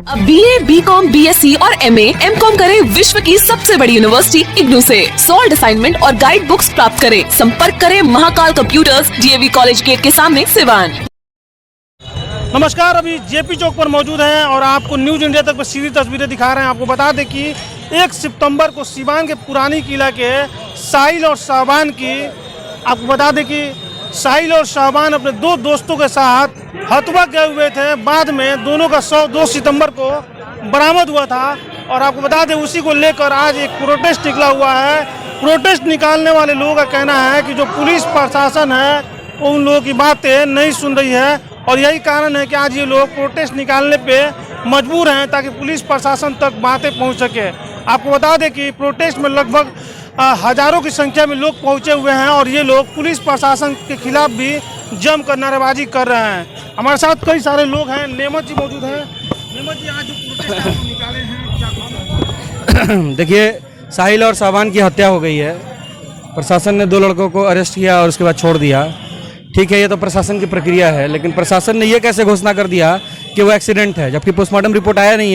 अब BA, BCom, BSc और MA, MCom करें विश्व की सबसे बड़ी यूनिवर्सिटी इग्नू से। सॉल्ड असाइनमेंट और गाइड बुक्स प्राप्त करें। संपर्क करें Mahakal computers, DAV college gate के सामने, सिवान। नमस्कार, अभी JP चौक पर मौजूद हैं और आपको न्यूज इंडिया तक सीधी तस्वीरें दिखा रहे हैं। आपको बता दें कि 1 सितंबर को सिवान के पुरानी किला के साहिल और शाहबान की, आपको बता दें कि साहिल और शाहबान अपने 2 दोस्तों के साथ हथुआ गए हुए थे। बाद में दोनों का शव 2 सितंबर को बरामद हुआ था और आपको बता दें उसी को लेकर आज एक प्रोटेस्ट निकला हुआ है। प्रोटेस्ट निकालने वाले लोगों का कहना है कि जो पुलिस प्रशासन है वो उन लोगों की बातें नहीं सुन रही है और यही कारण है कि आज ये लोग प्रोटेस्ट निकालने पे मजबूर हैं ताकि पुलिस प्रशासन तक बातें पहुंच सके। आपको बता दें कि प्रोटेस्ट में लगभग हजारों की संख्या में लोग पहुंचे हुए हैं और ये लोग पुलिस प्रशासन के खिलाफ भी जमकर नारेबाजी कर रहे हैं। हमारे साथ कई सारे लोग हैं। नेमत जी मौजूद हैं। नेमत जी, आज जो प्रोटेस्ट निकाले हैं क्या कुछ है? देखिए, साहिल और शाहबान की हत्या हो गई है। प्रशासन ने 2 लड़कों को अरेस्ट किया और उसके बाद छोड़ दिया। ठीक है, ये तो प्रशासन की प्रक्रिया है, लेकिन प्रशासन ने ये कैसे घोषणा कर दिया कि वो एक्सीडेंट है, जबकि पोस्टमार्टम रिपोर्ट आया नहीं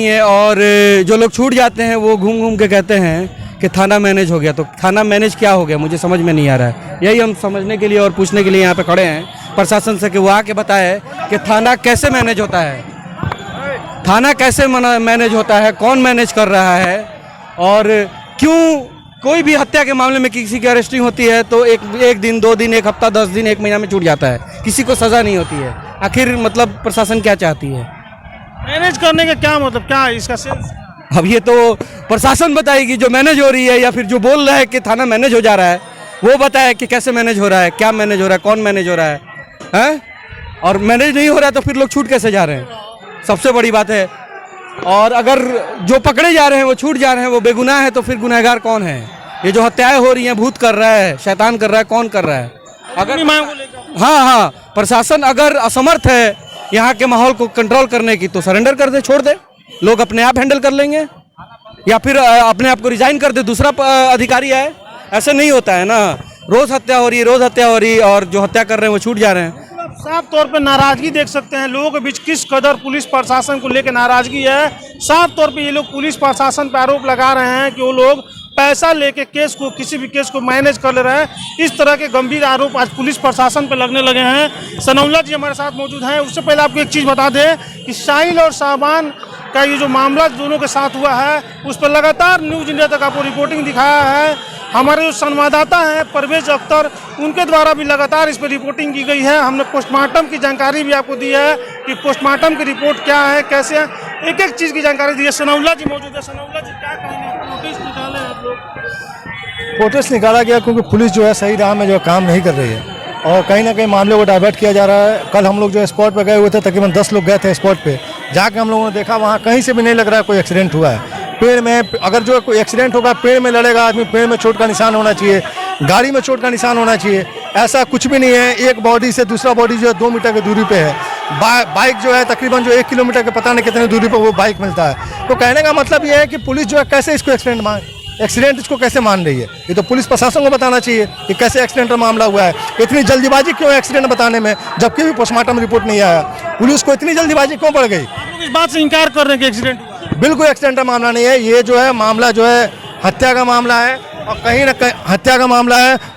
है। और जो लोग छूट जाते हैं वो घूम घूम के कहते हैं कि थाना मैनेज हो गया। तो थाना मैनेज क्या हो गया, मुझे समझ में नहीं आ रहा है। यही हम समझने के लिए और पूछने के लिए यहाँ पे खड़े हैं प्रशासन से कि वो आके बताए कि थाना कैसे मैनेज होता है, थाना कैसे मैनेज होता है, कौन मैनेज कर रहा है, और क्यों कोई भी हत्या के मामले में किसी की अरेस्टिंग होती है तो एक दिन, 2 दिन, 1 हफ्ता, 10 दिन, 1 महीना में छूट जाता है, किसी को सज़ा नहीं होती है। आखिर मतलब प्रशासन क्या चाहती है? मैनेज करने का क्या मतलब, क्या है इसका सेंस? अब ये तो प्रशासन बताएगी जो मैनेज हो रही है, या फिर जो बोल रहा है कि थाना मैनेज हो जा रहा है वो बताए कि कैसे मैनेज हो रहा है, क्या मैनेज हो रहा है, कौन मैनेज हो रहा है, हैं? और मैनेज नहीं हो रहा है तो फिर लोग छूट कैसे जा रहे हैं, सबसे बड़ी बात है। और अगर जो पकड़े जा रहे हैं वो छूट जा रहे हैं, वो बेगुनाह है, तो फिर गुनहगार कौन है? ये जो हत्याएं हो रही हैं, भूत कर रहा है, शैतान कर रहा है, कौन कर रहा है? अगर हाँ, प्रशासन अगर असमर्थ है यहाँ के माहौल को कंट्रोल करने की तो सरेंडर कर दे, छोड़ दे, लोग अपने आप हैंडल कर लेंगे, या फिर अपने आप को रिजाइन कर दे, दूसरा अधिकारी आए। ऐसे नहीं होता है ना, रोज हत्या हो रही है और जो हत्या कर रहे हैं वो छूट जा रहे हैं। साफ तौर पे नाराजगी देख सकते हैं लोगों के बीच, किस कदर पुलिस प्रशासन को लेकर नाराजगी है। साफ तौर पे ये लोग पुलिस प्रशासन पर आरोप लगा रहे हैं कि वो लोग पैसा लेके केस को, किसी भी केस को मैनेज कर ले रहे हैं। इस तरह के गंभीर आरोप आज पुलिस प्रशासन पर लगने लगे हैं। सनौला जी हमारे साथ मौजूद हैं। उससे पहले आपको एक चीज़ बता दें कि साहिल और शाहबान का ये जो मामला दोनों के साथ हुआ है उस पर लगातार न्यूज़ इंडिया तक आपको रिपोर्टिंग दिखाया है। हमारे जो संवाददाता हैं परवेज अख्तर, उनके द्वारा भी लगातार इस पर रिपोर्टिंग की गई है। हमने पोस्टमार्टम की जानकारी भी आपको दी है कि पोस्टमार्टम की रिपोर्ट क्या है, कैसे है, एक एक चीज़ की जानकारी दी है। सनौला जी मौजूद है। सनौला जी, क्या कहेंगे? प्रोटेस्ट निकाले आप लोग? प्रोटेस्ट निकाला गया क्योंकि पुलिस जो है सही राह में जो काम नहीं कर रही है और कहीं ना कहीं मामले को डाइवर्ट किया जा रहा है। कल हम लोग जो स्पॉट पर गए हुए थे, तकरीबन 10 लोग गए थे स्पॉट पे। जाके हम लोगों ने देखा वहाँ कहीं से भी नहीं लग रहा है कोई एक्सीडेंट हुआ है। पेड़ में अगर जो कोई एक्सीडेंट होगा, पेड़ में लड़ेगा आदमी, पेड़ में चोट का निशान होना चाहिए, गाड़ी में चोट का निशान होना चाहिए। ऐसा कुछ भी नहीं है। एक बॉडी से दूसरा बॉडी जो है 2 मीटर की दूरी पे है। बाइक जो है तकरीबन जो 1 किलोमीटर के पता नहीं कितने दूरी पर वो बाइक मिलता है। तो कहने का मतलब ये है कि पुलिस जो है कैसे इसको एक्सीडेंट इसको कैसे मान रही है। ये तो पुलिस प्रशासन को बताना चाहिए कि कैसे एक्सीडेंट का मामला हुआ है। इतनी जल्दीबाजी क्यों है एक्सीडेंट बताने में, जबकि भी पोस्टमार्टम रिपोर्ट नहीं आया? पुलिस को इतनी जल्दीबाजी क्यों पड़ गई? इस बात से इनकार कर रहे हैं कि एक्सीडेंट हुआ? बिल्कुल एक्सीडेंट का मामला नहीं है। ये जो है मामला जो है हत्या का मामला है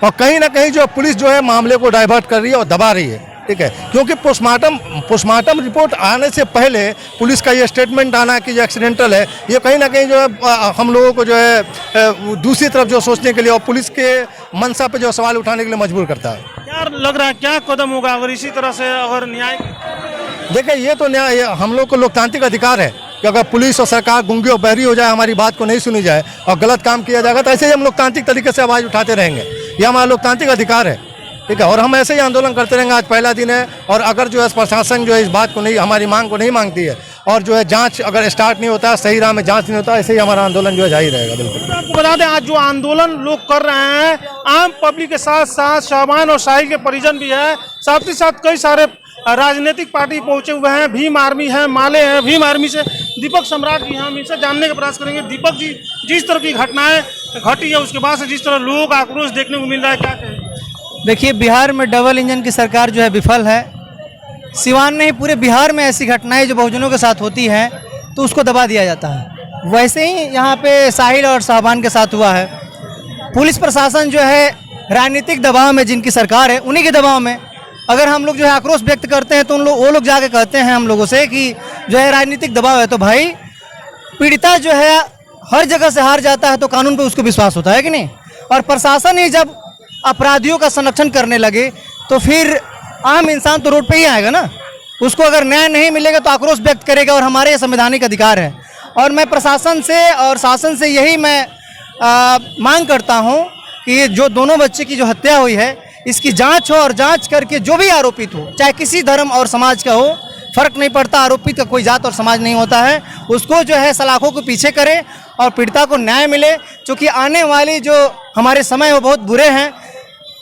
और कहीं ना कहीं जो पुलिस जो है मामले को डाइवर्ट कर रही है और दबा रही है। ठीक है, क्योंकि पोस्टमार्टम रिपोर्ट आने से पहले पुलिस का ये स्टेटमेंट आना कि जो एक्सीडेंटल है, ये कहीं ना कहीं जो है हम लोगों को जो है दूसरी तरफ जो सोचने के लिए और पुलिस के मंशा पे जो सवाल उठाने के लिए मजबूर करता है। क्या लग रहा है, क्या कदम होगा अगर इसी तरह से अगर न्याय? देखिए, ये तो न्याय, हम लोग को लोकतांत्रिक अधिकार है कि अगर पुलिस और सरकार गूंगी और बहरी हो जाए, हमारी बात को नहीं सुनी जाए और गलत काम किया जाएगा, तो ऐसे ही हम लोकतांत्रिक तरीके से आवाज़ उठाते रहेंगे। ये हमारा लोकतांत्रिक अधिकार है। ठीक है, और हम ऐसे ही आंदोलन करते रहेंगे। आज पहला दिन है और अगर जो है प्रशासन जो है इस बात को नहीं, हमारी मांग को नहीं मांगती है और जो है जांच अगर स्टार्ट नहीं होता, सही राह में जांच नहीं होता, ऐसे ही हमारा आंदोलन जो है जारी रहेगा। बिल्कुल। आपको बता दें आज जो आंदोलन लोग कर रहे हैं, आम पब्लिक के साथ साथ शाहबान और साहिल के परिजन भी है, साथ ही साथ कई सारे राजनीतिक पार्टी पहुंचे हुए हैं। भीम आर्मी है, माले हैं। भीम आर्मी से दीपक सम्राट जी हैं, हम इनसे जानने का प्रयास करेंगे। दीपक जी, जिस तरह की घटनाएं घटी है उसके बाद से जिस तरह लोगों का आक्रोश देखने को मिल रहा है, क्या कहेंगे? देखिए, बिहार में डबल इंजन की सरकार जो है विफल है सिवान नहीं पूरे बिहार में ऐसी घटनाएं जो बहुजनों के साथ होती हैं तो उसको दबा दिया जाता है। वैसे ही यहाँ पे साहिल और शाहबान के साथ हुआ है। पुलिस प्रशासन जो है राजनीतिक दबाव में, जिनकी सरकार है उन्हीं के दबाव में, अगर हम लोग जो है आक्रोश व्यक्त करते हैं तो वो लोग जाके कहते हैं हम लोगों से कि जो है राजनीतिक दबाव है। तो भाई पीड़िता जो है हर जगह से हार जाता है तो कानून पे उसको विश्वास होता है कि नहीं। और प्रशासन ही जब अपराधियों का संरक्षण करने लगे तो फिर आम इंसान तो रोड पे ही आएगा ना। उसको अगर न्याय नहीं मिलेगा तो आक्रोश व्यक्त करेगा, और हमारे ये संवैधानिक अधिकार है। और मैं प्रशासन से और शासन से यही मैं मांग करता हूँ कि जो दोनों बच्चे की जो हत्या हुई है इसकी जांच हो, और जांच करके जो भी आरोपित हो, चाहे किसी धर्म और समाज का हो, फर्क नहीं पड़ता, आरोपित का कोई जात और समाज नहीं होता है, उसको जो है सलाखों को पीछे करे और पीड़िता को न्याय मिले। क्योंकि आने वाली जो हमारे समय वो बहुत बुरे हैं।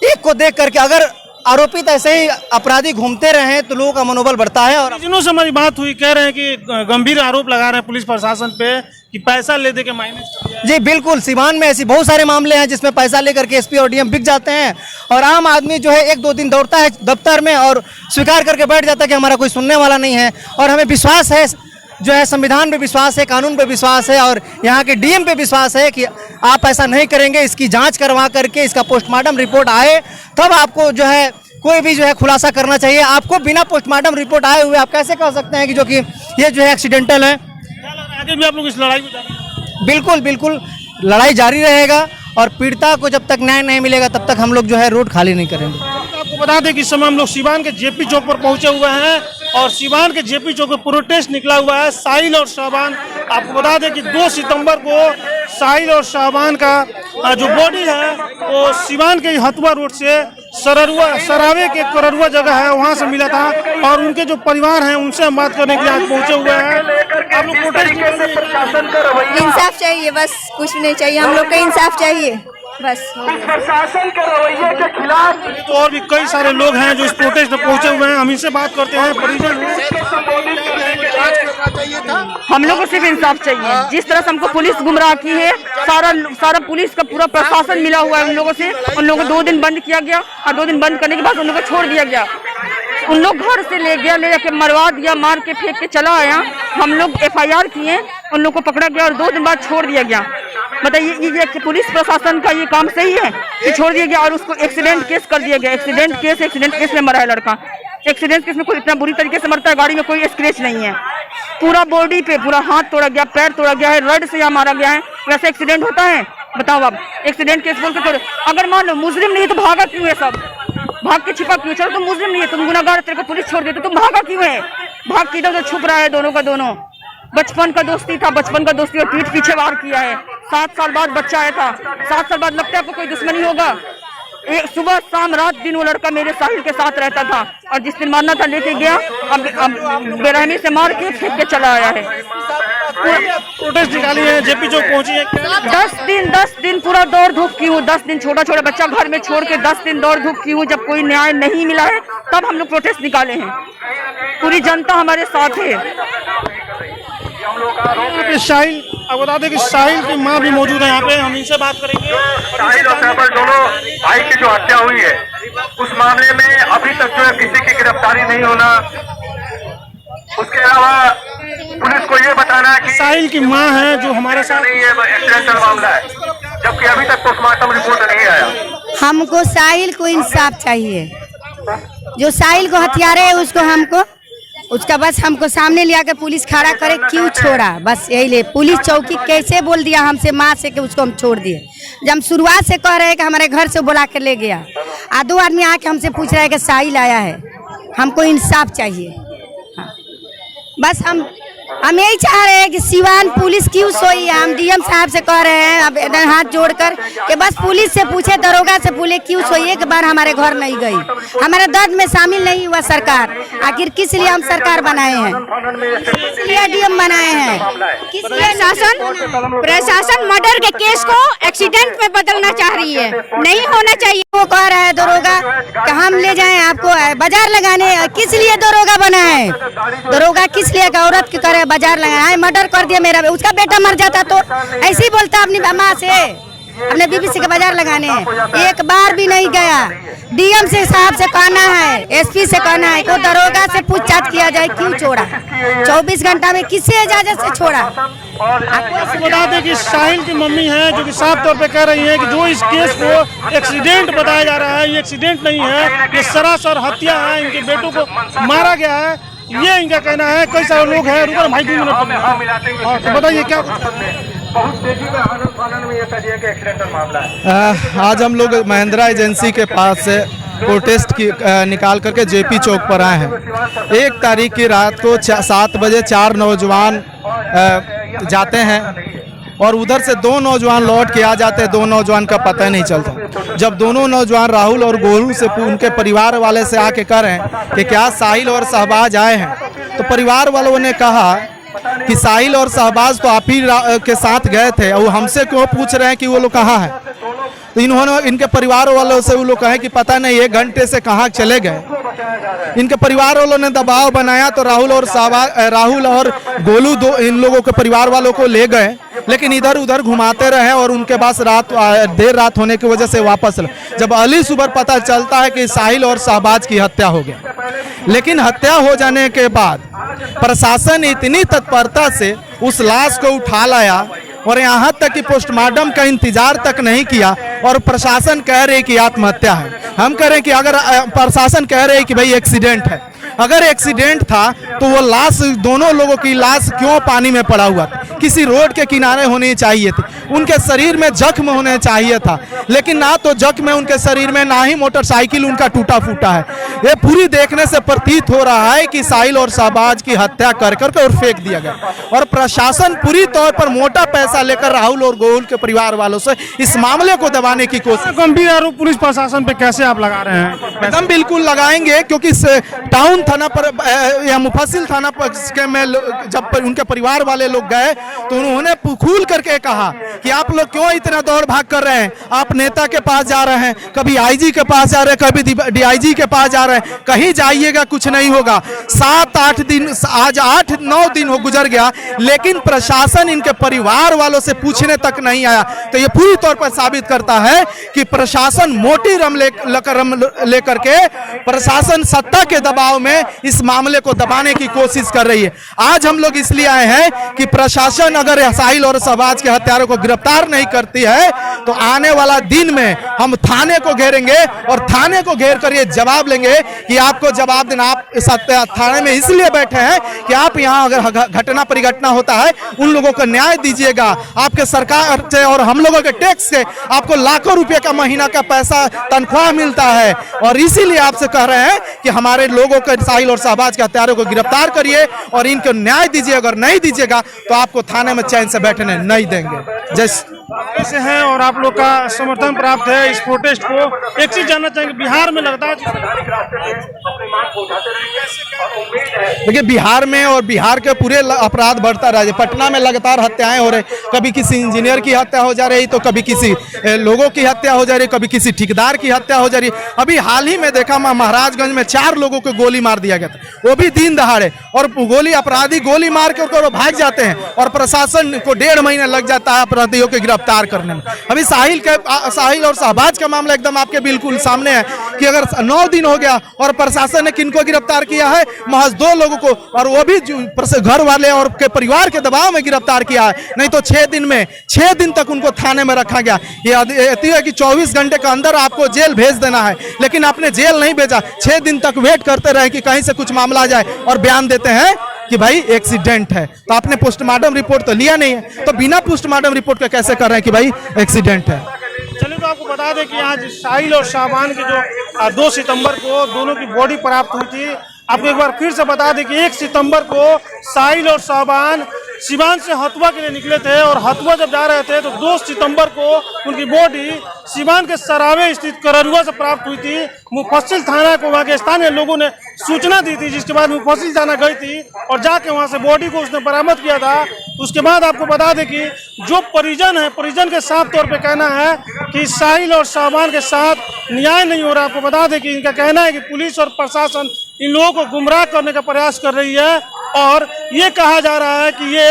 एक को देख करके अगर आरोपित ऐसे ही अपराधी घूमते रहे तो लोगों का मनोबल बढ़ता है। और जिनों से हमारी बात हुई कह रहे हैं कि गंभीर आरोप लगा रहे हैं पुलिस प्रशासन पे कि पैसा ले दे के माइनस किया है। जी बिल्कुल, सिवान में ऐसी बहुत सारे मामले हैं जिसमें पैसा लेकर के एसपी और डीएम बिक जाते हैं, और आम आदमी जो है 1-2 दिन दौड़ता है दफ्तर में और स्वीकार करके बैठ जाता है कि हमारा कोई सुनने वाला नहीं है। और हमें विश्वास है, जो है संविधान पे विश्वास है, कानून पे विश्वास है, और यहाँ के डीएम पे विश्वास है कि आप ऐसा नहीं करेंगे। इसकी जांच करवा करके इसका पोस्टमार्टम रिपोर्ट आए तब आपको जो है कोई भी जो है खुलासा करना चाहिए। आपको बिना पोस्टमार्टम रिपोर्ट आए हुए आप कैसे कह सकते हैं कि जो कि ये जो है एक्सीडेंटल है। आगे भी आप लोग इस लड़ाई में जाएंगे? बिल्कुल बिल्कुल, लड़ाई जारी रहेगा, और पीड़िता को जब तक न्याय नहीं मिलेगा तब तक हम लोग जो है रोड खाली नहीं करेंगे। आपको बता दें कि इस समय हम लोग सिवान के जेपी चौक पर पहुंचे हुए हैं, और सिवान के जेपी चौक पर प्रोटेस्ट निकला हुआ है साहिल और शाहबान। आपको बता दें कि 2 सितंबर को साहिल और शाहबान का जो बॉडी है वो सिवान के हथुआ रोड से सरावे के कररुआ जगह है वहाँ से मिला था, और उनके जो परिवार हैं उनसे हम बात करने के लिए आज पहुँचे हुए हैं। आप लोग प्रोटेस्ट इंसाफ चाहिए, बस कुछ नहीं चाहिए, हम लोग को इंसाफ चाहिए बस। प्रशासन के रवैये के खिलाफ तो और भी कई सारे लोग हैं जो इस प्रोटेस्ट में पहुंचे हुए हैं, हम इनसे बात करते हैं। परिजन हम लोग को सिर्फ इंसाफ चाहिए। जिस तरह से हमको पुलिस गुमराह की है, सारा पुलिस का पूरा प्रशासन मिला हुआ है उन लोगों से। उन लोगों को 2 दिन बंद किया गया, और 2 दिन बंद करने के बाद उन लोगों को छोड़ दिया गया। उन लोग घर से ले जाके मरवा दिया, मार के फेंक के चला आया। हम लोग FIR किए, उन लोग को पकड़ा गया और 2 दिन बाद छोड़ दिया गया। बताइए ये पुलिस प्रशासन का ये काम सही है कि छोड़ दिया गया और उसको एक्सीडेंट केस कर दिया गया। एक्सीडेंट केस में मरा है लड़का। एक्सीडेंट केस में कोई इतना बुरी तरीके से मरता है, गाड़ी में कोई स्क्रैच नहीं है, पूरा बॉडी पे पूरा हाथ तोड़ा गया, पैर तोड़ा गया है, रड से यहाँ मारा गया है। वैसे एक्सीडेंट होता है? बताओ आप, एक्सीडेंट केस बोल के अगर मान लो मुजरिम नहीं तो भागा क्यों है सब? भाग के छिपा क्यों? चलो तुम मुजरिम नहीं है, तुम गुनाहगार, तेरे को पुलिस छोड़ देते, तुम भागा क्यों है? भाग के इधर छुप रहा है दोनों का दोनों। बचपन का दोस्ती था, बचपन का दोस्ती और पीठ पीछे वार किया है। 7 साल बाद बच्चा आया था, 7 साल बाद लगता है आपको कोई दुश्मनी होगा? एक सुबह शाम रात दिन वो लड़का मेरे साहिल के साथ रहता था, और जिस दिन मारना था लेके गया, अब बेरहमी से मार के फेंक के चला आया है। प्रोटेस्ट निकाली है, जेपी चौक पहुंची है। 10 दिन पूरा दौड़ धूप की हूँ। 10 दिन छोटा बच्चा घर में छोड़ के 10 दिन दौड़ धूप की हूँ। जब कोई न्याय नहीं मिला है तब हम लोग प्रोटेस्ट निकाले हैं। पूरी जनता हमारे साथ है। साहिल, अब बता दें कि साहिल की माँ भी मौजूद है यहाँ पे, हम इनसे बात करेंगे। साहिल और शाहबान दोनों भाई की जो हत्या हुई है उस मामले में अभी तक जो है किसी की गिरफ्तारी नहीं होना, उसके अलावा पुलिस को ये बताना है कि साहिल की माँ है जो हमारे साथ नहीं है, एक्सीडेंटल मामला है, जबकि अभी तक पोस्टमार्टम रिपोर्ट नहीं आया। हमको साहिल को इंसाफ चाहिए। जो साहिल को हथियारे है उसको हमको उसका बस हमको सामने लिया कर पुलिस खड़ा करे, क्यों छोड़ा? बस यही ले। पुलिस चौकी कैसे बोल दिया हमसे माँ से कि उसको हम छोड़ दिए, जब हम शुरुआत से कह रहे हैं कि हमारे घर से बुला कर ले गया। 2 आदमी आके हमसे पूछ रहे हैं कि साहिल आया है, हमको इंसाफ चाहिए। हाँ। बस हम यही चाह रहे हैं कि सिवान पुलिस क्यों सोई है। हम डीएम साहब से कह रहे हैं अब हाथ जोड़कर कि बस पुलिस से पूछे, दरोगा से पूछे क्यों सोई, एक बार हमारे घर नहीं गई, हमारे दर्द में शामिल नहीं हुआ सरकार। आखिर किस लिए हम सरकार बनाए हैं, किस लिए डीएम बनाए हैं, किस लिए? प्रशासन मर्डर के केस को एक्सीडेंट में बदलना चाह रही है, नहीं होना चाहिए। वो कह रहा है दरोगा कि हम ले जाएं आपको बाजार लगाने, किस लिए दरोगा बना है? दरोगा किस लिए? औरत की करे बाजार लगाया, मर्डर कर दिया मेरा, उसका बेटा मर जाता तो ऐसे ही बोलता अपनी माँ से, अपने बीबी के बाजार लगाने। एक बार भी नहीं गया। डीएम से साहब से कहना है, एसपी से कहना है, को दरोगा से पूछ पूछताछ किया जाए, क्यों छोड़ा? 24 घंटा में किससे इजाजत से छोड़ा? आपको बता दें कि साहिल की मम्मी है जो कि साफ तौर पे कह रही है कि जो इस केस को एक्सीडेंट बताया जा रहा है, ये एक्सीडेंट नहीं है, ये सरासर हत्या है, इनके बेटों को मारा गया है, ये इनका कहना है। कई सारे लोग हैं, रुको भाई 2 मिनट, तो बताइए क्या बहुत तेजी में आनंद में ये कहिए कि एक्सीडेंटल मामला है। आज हम लोग महिंद्रा एजेंसी के पास से प्रोटेस्ट निकाल करके जेपी चौक पर आए हैं। 1 तारीख की रात को 7 बजे 4 नौजवान जाते हैं और उधर से 2 नौजवान लौट के आ जाते हैं। 2 नौजवान का पता नहीं चलता। जब दोनों नौजवान राहुल और गोलू से उनके परिवार वाले से आके कह रहे हैं कि क्या साहिल और शहबाज आए हैं, तो परिवार वालों ने कहा कि साहिल और शहबाज तो आप ही के साथ गए थे और हमसे क्यों पूछ रहे हैं कि वो लोग कहाँ हैं? तो इन्होंने इनके परिवार वालों से वो लोग कहे कि पता नहीं 1 घंटे से कहाँ चले गए। इनके परिवार वालों ने दबाव बनाया तो राहुल और गोलू इन लोगों के परिवार वालों को ले गए, लेकिन इधर उधर घुमाते रहे और उनके पास देर रात होने की वजह से वापस जब अली सुबह पता चलता है कि साहिल और शहबाज की हत्या हो गया। लेकिन हत्या हो जाने के बाद प्रशासन इतनी तत्परता से उस लाश को उठा लाया और यहाँ तक कि पोस्टमार्टम का इंतजार तक नहीं किया और प्रशासन कह रहे कि आत्महत्या है। हम कह रहे हैं कि अगर प्रशासन कह रहे हैं कि भाई एक्सीडेंट है, अगर एक्सीडेंट था तो वो लाश, दोनों लोगों की लाश क्यों पानी में पड़ा हुआ था? किसी रोड के किनारे होनी चाहिए थी। उनके शरीर में जख्म होने चाहिए था, लेकिन ना तो जख्म है उनके शरीर में, ना ही मोटरसाइकिल उनका टूटा फूटा है। ये पूरी देखने से प्रतीत हो रहा है कि साहिल और शहबाज की हत्या कर करके और फेंक दिया गया और प्रशासन पूरी तौर पर मोटा पैसा लेकर राहुल और गोहुल के परिवार वालों से इस मामले को दबाने की कोशिश। गंभीर आरोप पुलिस प्रशासन पे कैसे आप लगा रहे हैं? हम बिल्कुल लगाएंगे, क्योंकि टाउन थाना पर या मुफस्सिल थाना पर में जब उनके परिवार वाले लोग गए तो उन्होंने खुल करके कहा कि आप लोग क्यों इतना दौड़ भाग कर रहे हैं? आप नेता के पास जा रहे हैं, कभी आईजी के पास जा रहे हैं, कभी डीआईजी के पास जा रहे हैं, कहीं जाइएगा कुछ नहीं होगा। 7-8 दिन, आज 8-9 दिन हो गुजर गया, लेकिन प्रशासन इनके परिवार वालों से पूछने तक नहीं आया। तो ये पूरी तौर पर साबित करता है कि प्रशासन मोटी रम लेकर के प्रशासन सत्ता के दबाव में इस मामले को दबाने की कोशिश कर रही है। आज हम लोग इसलिए आए हैं कि प्रशासन अगर साहिल और शहबाज के हत्यारों को गिरफ्तार नहीं करती है तो आने वाला दिन में हम थाने को घेरेंगे और थाने को घेर कर ये जवाब लेंगे कि आपको जवाब देना। आप थाने में इसलिए बैठे हैं कि आप यहाँ अगर घटना परिघटना होता है उन लोगों को न्याय दीजिएगा। आपके सरकार से और हम लोगों के टैक्स से आपको लाखों रुपए का महीना का पैसा तनख्वाह मिलता है और इसीलिए आपसे कह रहे हैं कि हमारे लोगों को, साहिल और शहबाज के हत्यारों को गिरफ्तार करिए और इनको न्याय दीजिए। अगर नहीं दीजिएगा तो आपको थाने में चैन से बैठने नहीं देंगे। जैसे हैं और आप लोग का समर्थन प्राप्त है इस प्रोटेस्ट को। एक चीज जानना चाहेंगे, बिहार में लगता है देखिए बिहार में और बिहार के पूरे अपराध बढ़ता रहा है। पटना में लगातार हत्याएं हो रही, कभी किसी इंजीनियर की हत्या हो जा रही तो कभी किसी लोगों की हत्या हो जा रही, कभी किसी ठेकेदार की हत्या हो जा रही। अभी हाल ही में देखा महाराजगंज में 4 लोगों को गोली मार दिया गया था, वो भी दिन दहाड़े, और अपराधी गोली मार कर भाग जाते हैं और प्रशासन को 1.5 महीना लग जाता है अपराधियों को गिरफ्तार करने में। अभी साहिल और शहबाज का मामला एकदम आपके बिल्कुल सामने है कि अगर 9 दिन हो गया और प्रशासन ने किनको गिरफ्तार किया है? महज 2 लोगों को, और वो भी घर वाले और के परिवार के दबाव में गिरफ्तार किया है। नहीं तो 6 दिन तक उनको थाने में रखा गया। ये है कि 24 घंटे के अंदर आपको जेल भेज देना है, लेकिन आपने जेल नहीं भेजा। 6 दिन तक वेट करते रहे कि कहीं से कुछ मामला आ जाए और बयान देते हैं कि भाई एक्सीडेंट है। तो आपने पोस्टमार्टम रिपोर्ट तो लिया नहीं है, तो बिना पोस्टमार्टम रिपोर्ट के कैसे कर रहे हैं कि भाई एक्सीडेंट है? चलिए, तो आपको बता दें कि आज साहिल और शाबान के जो 2 सितंबर को दोनों की बॉडी प्राप्त हुई थी। आपको एक बार फिर से बता दें कि 1 सितंबर को साहिल और शाबान सिवान से हथुआ के लिए निकले थे और हथुआ जब जा रहे थे तो 2 सितंबर को उनकी बॉडी सिवान के सरावे स्थित कररुआ से प्राप्त हुई थी। मुफस्सिल थाना को वहाँ के स्थानीय लोगों ने सूचना दी थी, जिसके बाद मुफस्सिल थाना गई थी और जाके वहाँ से बॉडी को उसने बरामद किया था। उसके बाद आपको बता दें कि जो परिजन है, परिजन के साफ तौर पे कहना है कि साहिल और शाबान के साथ न्याय नहीं हो रहा। आपको बता दें कि इनका कहना है कि पुलिस और प्रशासन इन लोगों को गुमराह करने का प्रयास कर रही है और ये कहा जा रहा है कि ये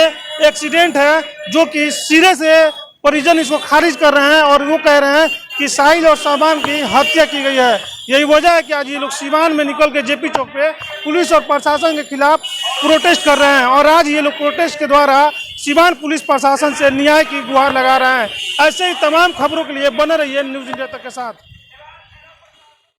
एक्सीडेंट है, जो कि सिरे से परिजन इसको खारिज कर रहे हैं और वो कह रहे हैं कि साहिल और शाबान की हत्या की गई है। यही वजह है कि आज ये लोग सीवान में निकल के जेपी चौक पे पुलिस और प्रशासन के खिलाफ प्रोटेस्ट कर रहे हैं और आज ये लोग प्रोटेस्ट के द्वारा सीवान पुलिस प्रशासन से न्याय की गुहार लगा रहे हैं। ऐसे ही तमाम खबरों के लिए बने रहिए न्यूज़ इंडिया तक के साथ।